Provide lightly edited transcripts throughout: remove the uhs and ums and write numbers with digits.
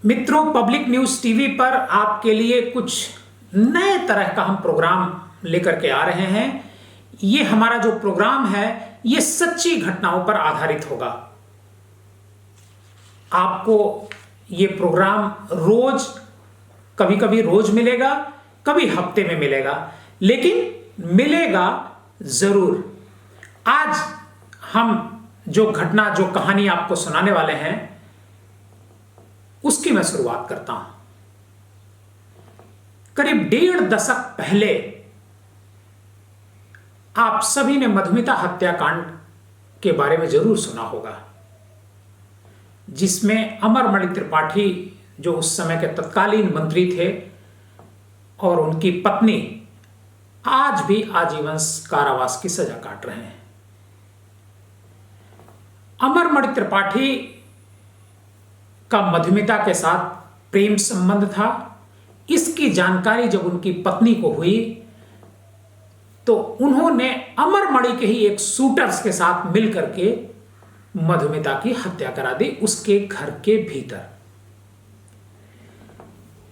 मित्रों, public news TV पर आपके लिए कुछ नए तरह का हम प्रोग्राम लेकर के आ रहे हैं। ये हमारा जो प्रोग्राम है ये सच्ची घटनाओं पर आधारित होगा। आपको ये प्रोग्राम रोज, कभी कभी रोज मिलेगा, कभी हफ्ते में मिलेगा, लेकिन मिलेगा जरूर। आज हम जो घटना, जो कहानी आपको सुनाने वाले हैं उसकी मैं शुरुआत करता हूं। करीब 1.5 दशक पहले आप सभी ने मधुमिता हत्याकांड के बारे में जरूर सुना होगा, जिसमें अमरमणि त्रिपाठी, जो उस समय के तत्कालीन मंत्री थे, और उनकी पत्नी आज भी आजीवन कारावास की सजा काट रहे हैं। अमरमणि त्रिपाठी का मधुमिता के साथ प्रेम संबंध था। इसकी जानकारी जब उनकी पत्नी को हुई तो उन्होंने अमरमणि के ही एक शूटर्स के साथ मिलकर के मधुमिता की हत्या करा दी, उसके घर के भीतर।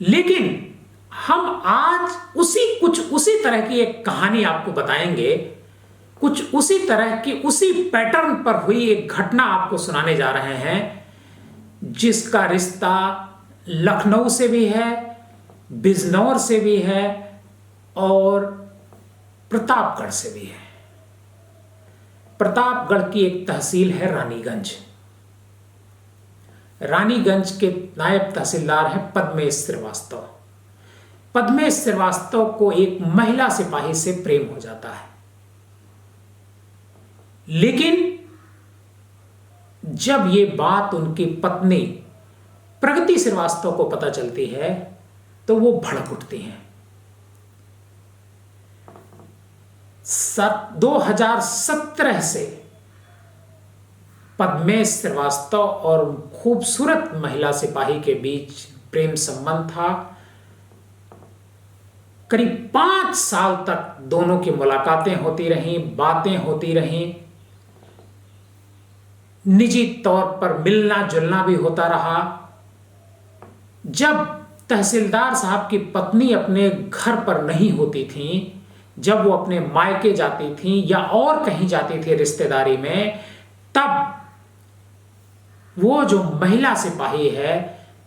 लेकिन हम आज कुछ उसी तरह की एक कहानी आपको बताएंगे, कुछ उसी तरह की, उसी पैटर्न पर हुई एक घटना आपको सुनाने जा रहे हैं, जिसका रिश्ता लखनऊ से भी है, बिजनौर से भी है और प्रतापगढ़ से भी है। प्रतापगढ़ की एक तहसील है रानीगंज। रानीगंज के नायब तहसीलदार हैं पद्मेश श्रीवास्तव। पद्मेश श्रीवास्तव को एक महिला सिपाही से प्रेम हो जाता है, लेकिन जब ये बात उनकी पत्नी प्रगति श्रीवास्तव को पता चलती है तो वो भड़क उठती हैं। 2017 से पद्मेश श्रीवास्तव और खूबसूरत महिला सिपाही के बीच प्रेम संबंध था। करीब 5 साल तक दोनों की मुलाकातें होती रहीं, बातें होती रहीं, निजी तौर पर मिलना जुलना भी होता रहा। जब तहसीलदार साहब की पत्नी अपने घर पर नहीं होती थी, जब वो अपने मायके जाती थी या और कहीं जाती थी रिश्तेदारी में, तब वो जो महिला सिपाही है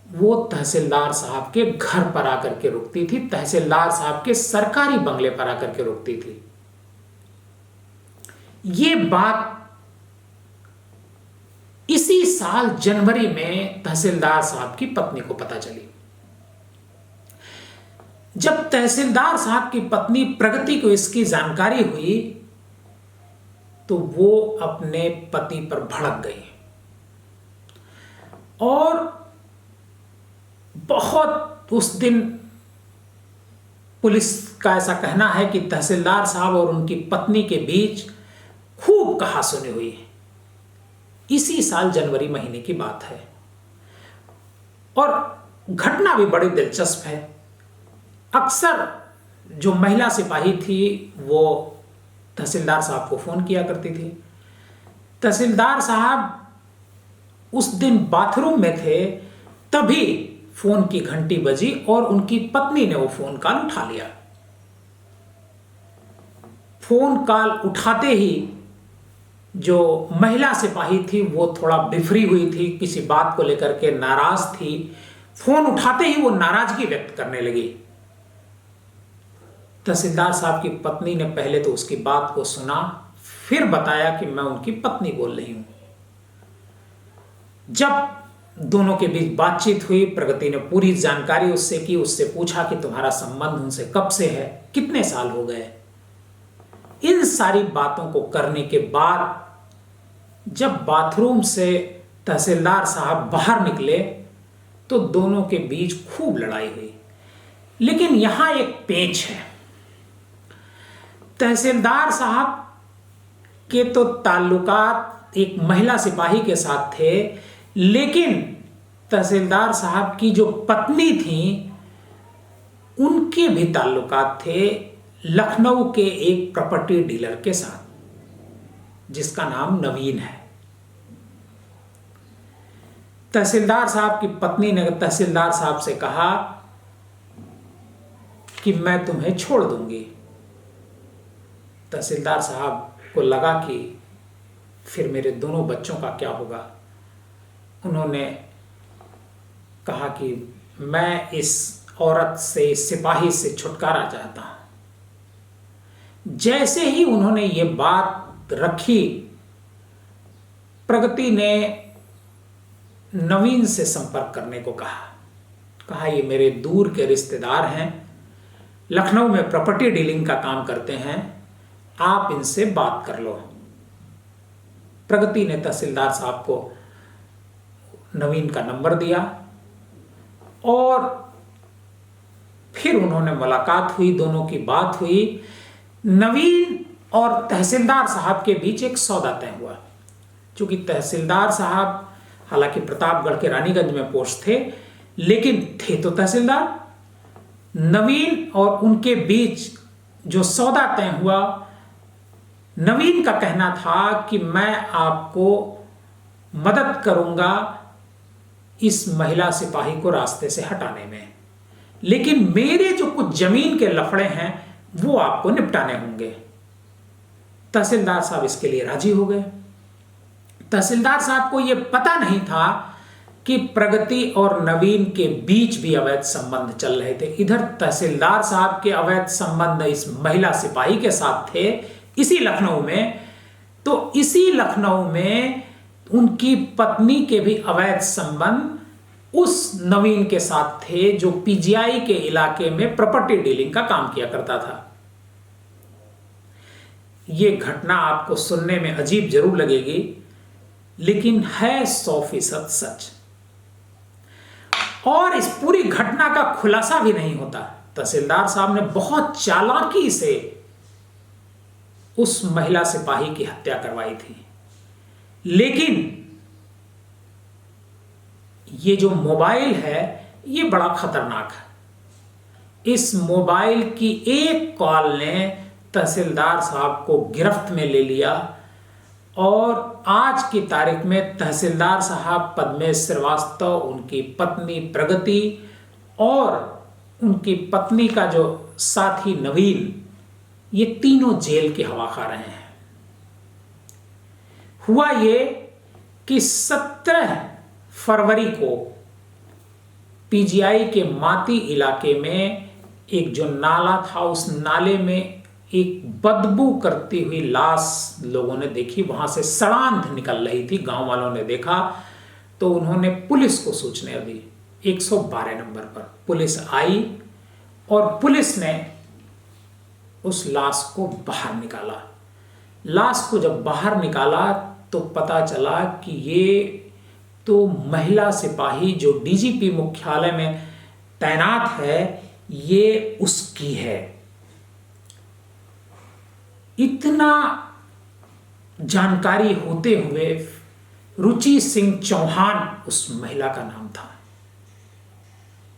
वो तहसीलदार साहब के घर पर आकर के रुकती थी, तहसीलदार साहब के सरकारी बंगले पर आकर के रुकती थी। ये बात इसी साल जनवरी में तहसीलदार साहब की पत्नी को पता चली। जब तहसीलदार साहब की पत्नी प्रगति को इसकी जानकारी हुई तो वो अपने पति पर भड़क गई और बहुत, उस दिन पुलिस का ऐसा कहना है कि तहसीलदार साहब और उनकी पत्नी के बीच खूब कहासुनी हुई। इसी साल जनवरी महीने की बात है और घटना भी बड़ी दिलचस्प है। अक्सर जो महिला सिपाही थी वो तहसीलदार साहब को फोन किया करती थी। तहसीलदार साहब उस दिन बाथरूम में थे, तभी फोन की घंटी बजी और उनकी पत्नी ने वो फोन कॉल उठा लिया। फोन कॉल उठाते ही जो महिला सिपाही थी वो थोड़ा बिफरी हुई थी, किसी बात को लेकर के नाराज थी। फोन उठाते ही वो नाराजगी व्यक्त करने लगी। तहसीलदार साहब की पत्नी ने पहले तो उसकी बात को सुना, फिर बताया कि मैं उनकी पत्नी बोल रही हूं। जब दोनों के बीच बातचीत हुई, प्रगति ने पूरी जानकारी उससे की, उससे पूछा कि तुम्हारा संबंध उनसे कब से है, कितने साल हो गए। इन सारी बातों को करने के बाद जब बाथरूम से तहसीलदार साहब बाहर निकले तो दोनों के बीच खूब लड़ाई हुई। लेकिन यहां एक पेच है। तहसीलदार साहब के तो ताल्लुकात एक महिला सिपाही के साथ थे, लेकिन तहसीलदार साहब की जो पत्नी थी उनके भी ताल्लुकात थे लखनऊ के एक प्रॉपर्टी डीलर के साथ, जिसका नाम नवीन है। तहसीलदार साहब की पत्नी ने तहसीलदार साहब से कहा कि मैं तुम्हें छोड़ दूंगी। तहसीलदार साहब को लगा कि फिर मेरे दोनों बच्चों का क्या होगा। उन्होंने कहा कि मैं इस औरत से, इस सिपाही से छुटकारा चाहता हूं। जैसे ही उन्होंने ये बात रखी, प्रगति ने नवीन से संपर्क करने को कहा ये मेरे दूर के रिश्तेदार हैं, लखनऊ में प्रॉपर्टी डीलिंग का काम करते हैं, आप इनसे बात कर लो। प्रगति ने तहसीलदार साहब को नवीन का नंबर दिया और फिर उन्होंने मुलाकात हुई, दोनों की बात हुई। नवीन और तहसीलदार साहब के बीच एक सौदा तय हुआ। क्योंकि तहसीलदार साहब हालांकि प्रतापगढ़ के रानीगंज में पोस्ट थे, लेकिन थे तो तहसीलदार। नवीन और उनके बीच जो सौदा तय हुआ, नवीन का कहना था कि मैं आपको मदद करूंगा इस महिला सिपाही को रास्ते से हटाने में, लेकिन मेरे जो कुछ जमीन के लफड़े हैं वो आपको निपटाने होंगे। तहसीलदार साहब इसके लिए राजी हो गए। तहसीलदार साहब को यह पता नहीं था कि प्रगति और नवीन के बीच भी अवैध संबंध चल रहे थे। इधर तहसीलदार साहब के अवैध संबंध इस महिला सिपाही के साथ थे, इसी लखनऊ में। तो इसी लखनऊ में उनकी पत्नी के भी अवैध संबंध उस नवीन के साथ थे जो पीजीआई के इलाके में प्रॉपर्टी डीलिंग का काम किया करता था। यह घटना आपको सुनने में अजीब जरूर लगेगी, लेकिन है 100% सच। और इस पूरी घटना का खुलासा भी नहीं होता। तहसीलदार साहब ने बहुत चालाकी से उस महिला सिपाही की हत्या करवाई थी, लेकिन ये जो मोबाइल है ये बड़ा खतरनाक है। इस मोबाइल की एक कॉल ने तहसीलदार साहब को गिरफ्त में ले लिया और आज की तारीख में तहसीलदार साहब पद्मेश श्रीवास्तव, उनकी पत्नी प्रगति और उनकी पत्नी का जो साथी नवीन, ये तीनों जेल की हवा खा रहे हैं। हुआ ये कि 17 फरवरी को पीजीआई के माती इलाके में एक जो नाला था, उस नाले में एक बदबू करती हुई लाश लोगों ने देखी। वहां से सड़ांध निकल रही थी। गांव वालों ने देखा तो उन्होंने पुलिस को सूचना दी। 112 नंबर पर पुलिस आई और पुलिस ने उस लाश को बाहर निकाला। लाश को जब बाहर निकाला तो पता चला कि ये तो महिला सिपाही जो डीजीपी मुख्यालय में तैनात है, ये उसकी है। इतना जानकारी होते हुए रुचि सिंह चौहान उस महिला का नाम था।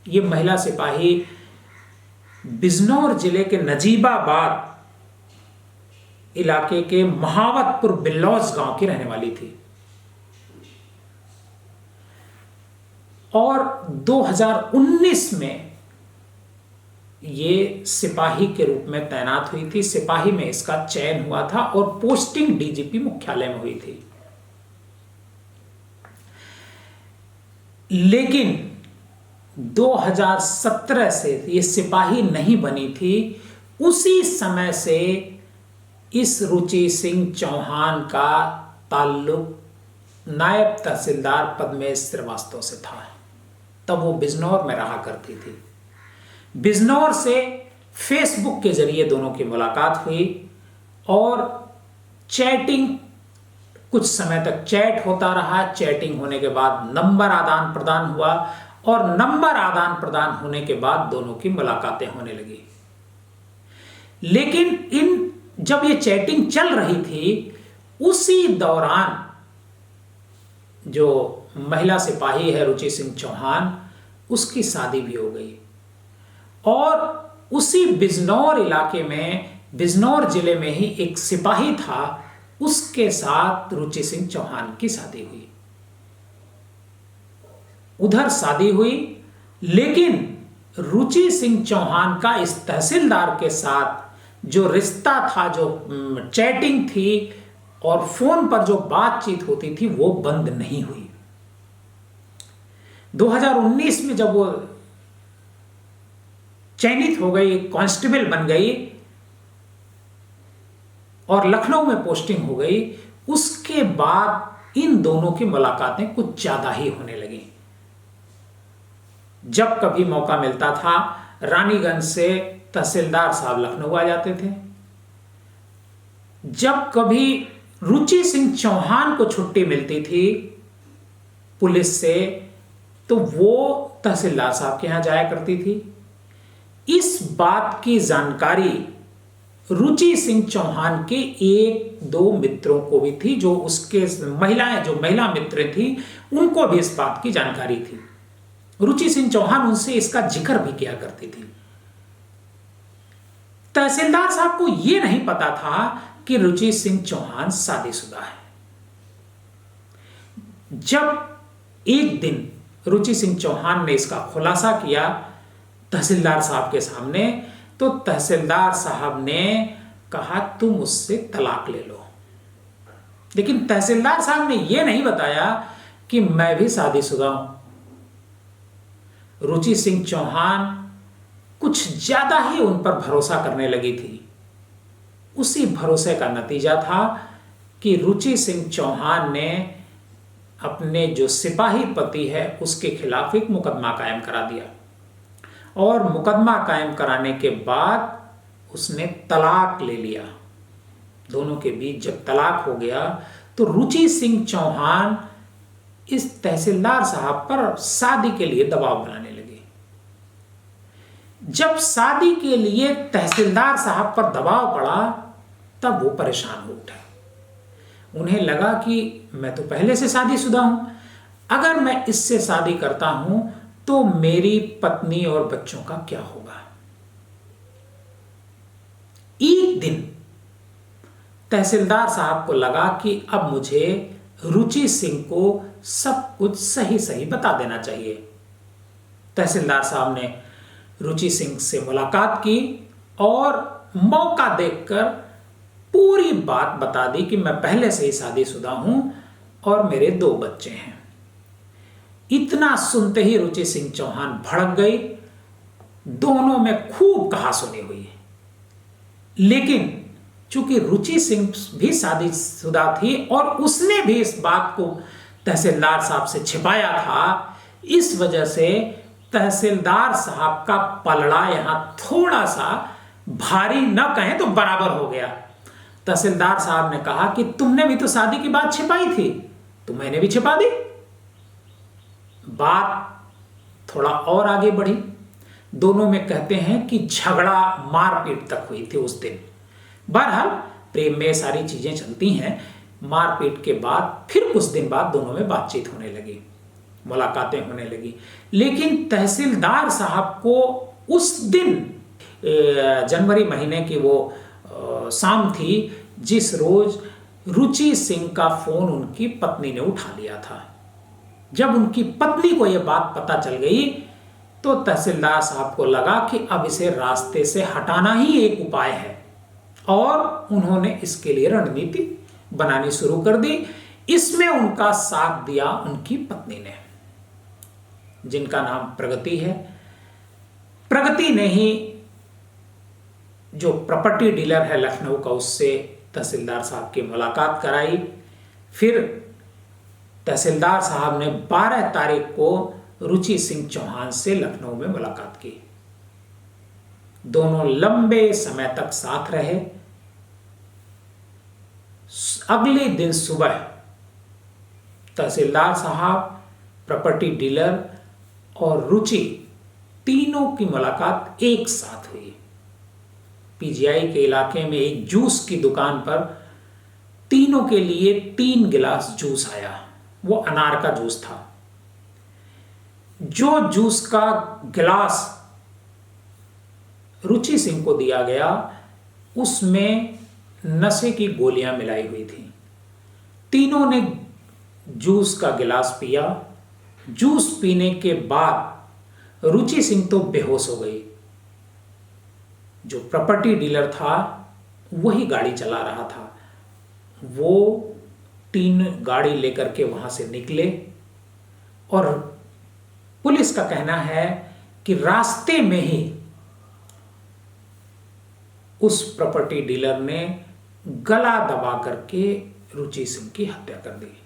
ये महिला सिपाही बिजनौर जिले के नजीबाबाद इलाके के महावतपुर बिल्लौज गांव की रहने वाली थी और 2019 में ये सिपाही के रूप में तैनात हुई थी। सिपाही में इसका चयन हुआ था और पोस्टिंग डीजीपी मुख्यालय में हुई थी। लेकिन 2017 से ये सिपाही नहीं बनी थी। उसी समय से इस रुचि सिंह चौहान का ताल्लुक नायब तहसीलदार पद्मेश श्रीवास्तव से था। तब वो बिजनौर में रहा करती थी। बिजनौर से फेसबुक के जरिए दोनों की मुलाकात हुई और चैटिंग, कुछ समय तक चैट होता रहा। चैटिंग होने के बाद नंबर आदान प्रदान हुआ और नंबर आदान प्रदान होने के बाद दोनों की मुलाकातें होने लगी। लेकिन जब ये चैटिंग चल रही थी, उसी दौरान जो महिला सिपाही है रुचि सिंह चौहान, उसकी शादी भी हो गई और उसी बिजनौर इलाके में, बिजनौर जिले में ही एक सिपाही था, उसके साथ रुचि सिंह चौहान की शादी हुई। उधर शादी हुई, लेकिन रुचि सिंह चौहान का इस तहसीलदार के साथ जो रिश्ता था, जो चैटिंग थी और फोन पर जो बातचीत होती थी, वो बंद नहीं हुई। 2019 में जब वो चयनित हो गई, कांस्टेबल बन गई और लखनऊ में पोस्टिंग हो गई, उसके बाद इन दोनों की मुलाकातें कुछ ज्यादा ही होने लगी। जब कभी मौका मिलता था, रानीगंज से तहसीलदार साहब लखनऊ आ जाते थे। जब कभी रुचि सिंह चौहान को छुट्टी मिलती थी पुलिस से, तो वो तहसीलदार साहब के यहां जाया करती थी। इस बात की जानकारी रुचि सिंह चौहान के एक दो मित्रों को भी थी, जो उसके महिला मित्र थी, उनको भी इस बात की जानकारी थी। रुचि सिंह चौहान उनसे इसका जिक्र भी किया करती थी। तहसीलदार साहब को यह नहीं पता था कि रुचि सिंह चौहान शादीशुदा है। जब एक दिन रुचि सिंह चौहान ने इसका खुलासा किया तहसीलदार साहब के सामने, तो तहसीलदार साहब ने कहा तुम उससे तलाक ले लो। लेकिन तहसीलदार साहब ने यह नहीं बताया कि मैं भी शादीशुदा हूं। रुचि सिंह चौहान कुछ ज्यादा ही उन पर भरोसा करने लगी थी। उसी भरोसे का नतीजा था कि रुचि सिंह चौहान ने अपने जो सिपाही पति है उसके खिलाफ एक मुकदमा कायम करा दिया, और मुकदमा कायम कराने के बाद उसने तलाक ले लिया। दोनों के बीच जब तलाक हो गया, तो रुचि सिंह चौहान इस तहसीलदार साहब पर शादी के लिए दबाव बनाने लगे। जब शादी के लिए तहसीलदार साहब पर दबाव पड़ा, तब वो परेशान हो उठे। उन्हें लगा कि मैं तो पहले से शादीशुदा हूं, अगर मैं इससे शादी करता हूं तो मेरी पत्नी और बच्चों का क्या होगा। एक दिन तहसीलदार साहब को लगा कि अब मुझे रुचि सिंह को सब कुछ सही सही बता देना चाहिए। तहसीलदार साहब ने रुचि सिंह से मुलाकात की और मौका देखकर पूरी बात बता दी कि मैं पहले से ही शादीशुदा हूं और मेरे 2 बच्चे हैं। इतना सुनते ही रुचि सिंह चौहान भड़क गई। दोनों में खूब कहासुनी हुई। लेकिन चूंकि रुचि सिंह भी शादीशुदा थी और उसने भी इस बात को तहसीलदार साहब से छिपाया था, इस वजह से तहसीलदार साहब का पलड़ा यहां थोड़ा सा भारी न कहें तो बराबर हो गया। तहसीलदार साहब ने कहा कि तुमने भी तो शादी की बात छिपाई थी, तो मैंने भी छिपा दी। बात थोड़ा और आगे बढ़ी। दोनों में कहते हैं कि झगड़ा मारपीट तक हुई थी उस दिन। बहरहाल प्रेम में सारी चीजें चलती हैं। मारपीट के बाद फिर कुछ दिन बाद दोनों में बातचीत होने लगी, मुलाकातें होने लगी। लेकिन तहसीलदार साहब को उस दिन जनवरी महीने की वो शाम थी जिस रोज रुचि सिंह का फोन उनकी पत्नी ने उठा लिया था। जब उनकी पत्नी को यह बात पता चल गई, तो तहसीलदार साहब को लगा कि अब इसे रास्ते से हटाना ही एक उपाय है, और उन्होंने इसके लिए रणनीति बनानी शुरू कर दी। इसमें उनका साथ दिया उनकी पत्नी ने, जिनका नाम प्रगति है। प्रगति ने ही जो प्रॉपर्टी डीलर है लखनऊ का, उससे तहसीलदार साहब की मुलाकात कराई। फिर तहसीलदार साहब ने 12 तारीख को रुचि सिंह चौहान से लखनऊ में मुलाकात की। दोनों लंबे समय तक साथ रहे। अगले दिन सुबह तहसीलदार साहब, प्रॉपर्टी डीलर और रुचि तीनों की मुलाकात एक साथ हुई। पीजीआई के इलाके में एक जूस की दुकान पर तीनों के लिए 3 गिलास जूस आया। वो अनार का जूस था। जो जूस का गिलास रुचि सिंह को दिया गया, उसमें नशे की गोलियां मिलाई हुई थी। तीनों ने जूस का गिलास पिया जूस पीने के बाद रुचि सिंह तो बेहोश हो गई। जो प्रॉपर्टी डीलर था वही गाड़ी चला रहा था। वो 3 गाड़ी लेकर के वहां से निकले और पुलिस का कहना है कि रास्ते में ही उस प्रॉपर्टी डीलर ने गला दबा करके रुचि सिंह की हत्या कर दी।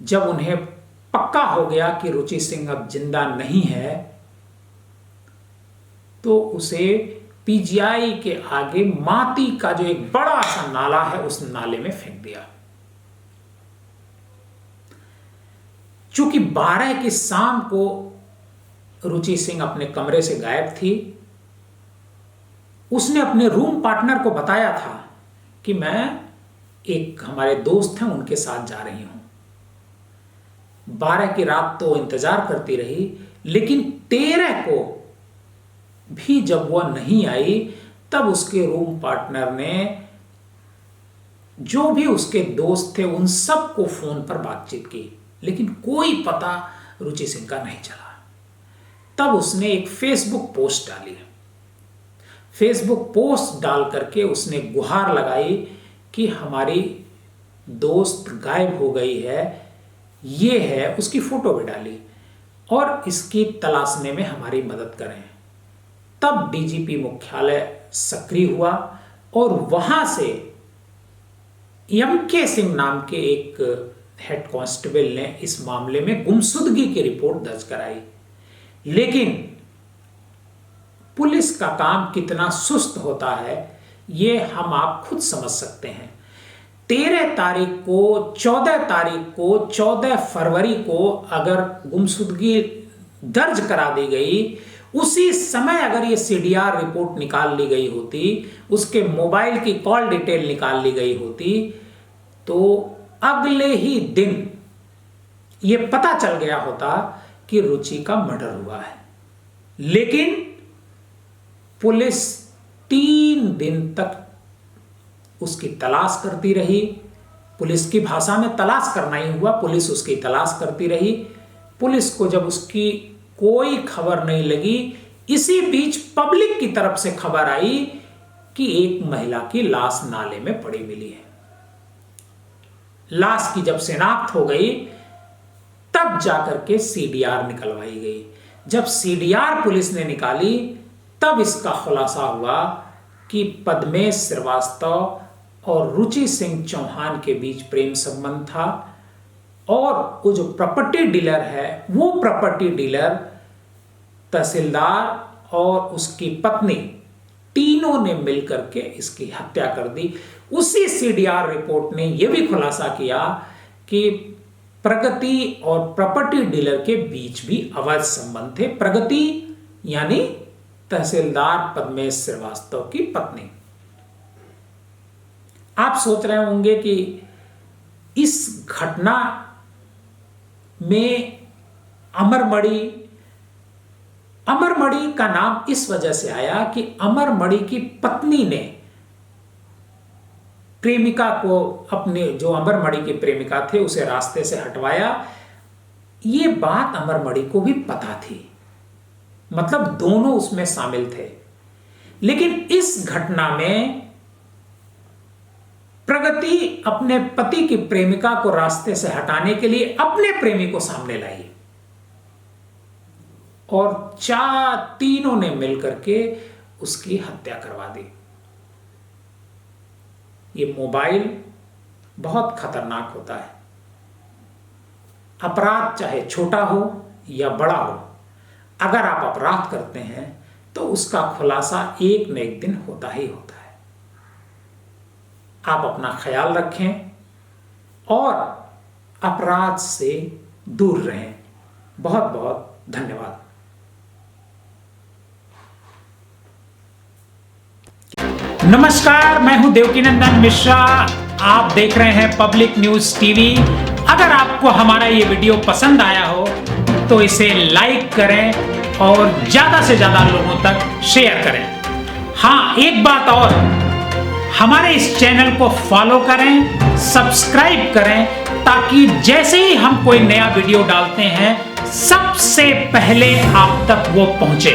जब उन्हें पक्का हो गया कि रुचि सिंह अब जिंदा नहीं है तो उसे पीजीआई के आगे माती का जो एक बड़ा सा नाला है उस नाले में फेंक दिया। चूंकि 12 की शाम को रुचि सिंह अपने कमरे से गायब थी, उसने अपने रूम पार्टनर को बताया था कि मैं एक हमारे दोस्त हैं उनके साथ जा रही हूं। 12 की रात तो इंतजार करती रही, लेकिन 13 को भी जब वह नहीं आई तब उसके रूम पार्टनर ने जो भी उसके दोस्त थे उन सबको फोन पर बातचीत की, लेकिन कोई पता रुचि सिंह का नहीं चला। तब उसने एक फेसबुक पोस्ट डाली। फेसबुक पोस्ट डाल करके उसने गुहार लगाई कि हमारी दोस्त गायब हो गई है, ये है, उसकी फोटो भी डाली, और इसकी तलाशने में हमारी मदद करें। तब डीजीपी मुख्यालय सक्रिय हुआ और वहां से एमके सिंह नाम के एक हेड कांस्टेबल ने इस मामले में गुमशुदगी की रिपोर्ट दर्ज कराई। लेकिन पुलिस का काम कितना सुस्त होता है ये हम आप खुद समझ सकते हैं। 13 तारीख को, 14 तारीख को, 14 फरवरी को अगर गुमशुदगी दर्ज करा दी गई, उसी समय अगर ये सीडीआर रिपोर्ट निकाल ली गई होती, उसके मोबाइल की कॉल डिटेल निकाल ली गई होती, तो अगले ही दिन ये पता चल गया होता कि रुचि का मर्डर हुआ है। लेकिन पुलिस 3 दिन तक उसकी तलाश करती रही। पुलिस की भाषा में तलाश करना ही हुआ, पुलिस उसकी तलाश करती रही। पुलिस को जब उसकी कोई खबर नहीं लगी, इसी बीच पब्लिक की तरफ से खबर आई कि एक महिला की लाश नाले में पड़ी मिली है। लाश की जब शिनाख्त हो गई तब जाकर के सीडीआर निकलवाई गई। जब सीडीआर पुलिस ने निकाली तब इसका खुलासा हुआ कि पद्मेश श्रीवास्तव और रुचि सिंह चौहान के बीच प्रेम संबंध था, और वो जो प्रॉपर्टी डीलर है वो प्रॉपर्टी डीलर तहसीलदार और उसकी पत्नी तीनों ने मिलकर के इसकी हत्या कर दी। उसी सीडीआर रिपोर्ट ने यह भी खुलासा किया कि प्रगति और प्रॉपर्टी डीलर के बीच भी अवैध संबंध थे। प्रगति यानी तहसीलदार पद्मेश श्रीवास्तव की पत्नी। आप सोच रहे होंगे कि इस घटना में अमरमणि का नाम इस वजह से आया कि अमरमणि की पत्नी ने प्रेमिका को, अपने जो अमरमणि के प्रेमिका थे उसे रास्ते से हटवाया। ये बात अमरमणि को भी पता थी, मतलब दोनों उसमें शामिल थे। लेकिन इस घटना में प्रगति अपने पति की प्रेमिका को रास्ते से हटाने के लिए अपने प्रेमी को सामने लाई और तीनों ने मिलकर के उसकी हत्या करवा दी। ये मोबाइल बहुत खतरनाक होता है। अपराध चाहे छोटा हो या बड़ा हो, अगर आप अपराध करते हैं तो उसका खुलासा एक न एक दिन होता ही होता है। आप अपना ख्याल रखें और अपराध से दूर रहें। बहुत बहुत धन्यवाद। नमस्कार, मैं हूं देवकीनंदन मिश्रा। आप देख रहे हैं पब्लिक न्यूज टीवी। अगर आपको हमारा ये वीडियो पसंद आया हो तो इसे लाइक करें और ज्यादा से ज्यादा लोगों तक शेयर करें। हाँ, एक बात और, हमारे इस चैनल को फॉलो करें, सब्सक्राइब करें ताकि जैसे ही हम कोई नया वीडियो डालते हैं सबसे पहले आप तक वो पहुंचे।